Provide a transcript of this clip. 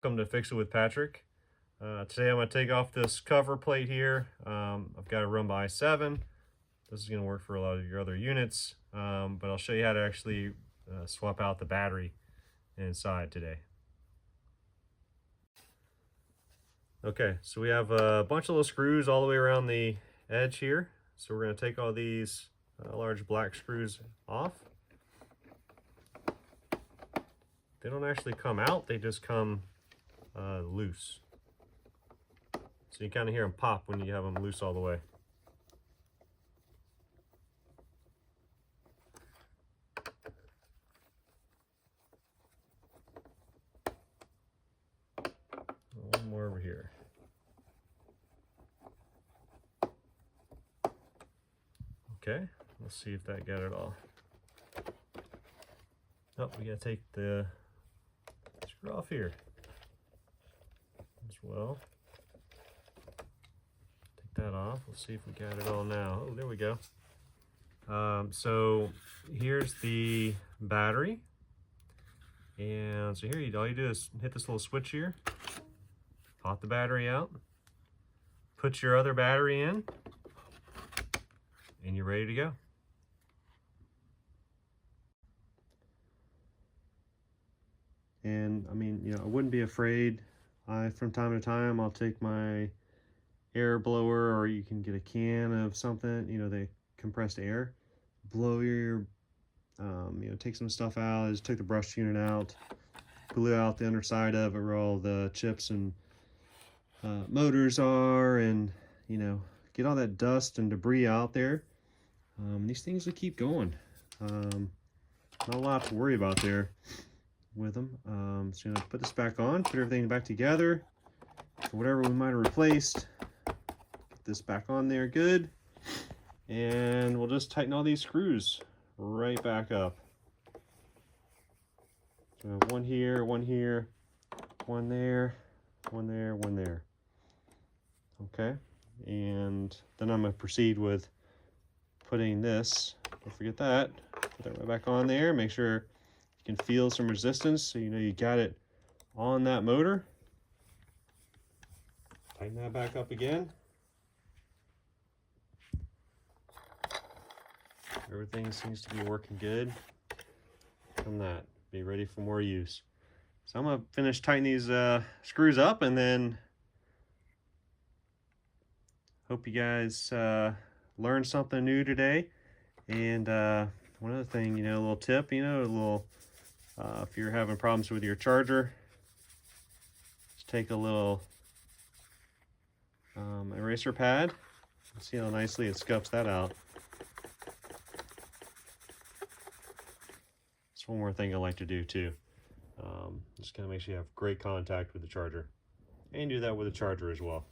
Welcome to Fix It with Patrick. Today I'm going to take off this cover plate here. I've got a Roomba i7. This is going to work for a lot of your other units, but I'll show you how to actually swap out the battery inside today. Okay, so we have a bunch of little screws all the way around the edge here. So we're going to take all these large black screws off. They don't actually come out, they just come loose. So you kind of hear them pop when you have them loose all the way. One more over here. Okay, let's see if that got it all. Oh, we gotta take the screw off here as well. Take that off. Let's see if we got it all now. Oh, there we go. So here's the battery. And so here, all you do is hit this little switch here, pop the battery out, put your other battery in, and you're ready to go. And I mean, you know, I wouldn't be afraid. From time to time, I'll take my air blower, or you can get a can of something, you know, the compressed air, blow your, you know, take some stuff out. I just took the brush unit out, blew out the underside of it where all the chips and motors are, and, you know, get all that dust and debris out there. These things will keep going. Not a lot to worry about there with them. So, you know, put this back on, put everything back together for whatever we might have replaced. Get this back on there good, and we'll just tighten all these screws right back up. So one here, one here, one there, one there, one there. Okay, and then I'm going to proceed with putting this, don't forget that, put that right back on there. Make sure you can feel some resistance so you know you got it on that motor. Tighten that back up again. Everything seems to be working good from that. Be ready for more use. So I'm going to finish tightening these screws up, and then hope you guys learned something new today. And one other thing, you know, a little tip, you know, a little, if you're having problems with your charger, just take a little eraser pad. See how nicely it scuffs that out. That's one more thing I like to do too. Just kind of makes you have great contact with the charger. And do that with the charger as well.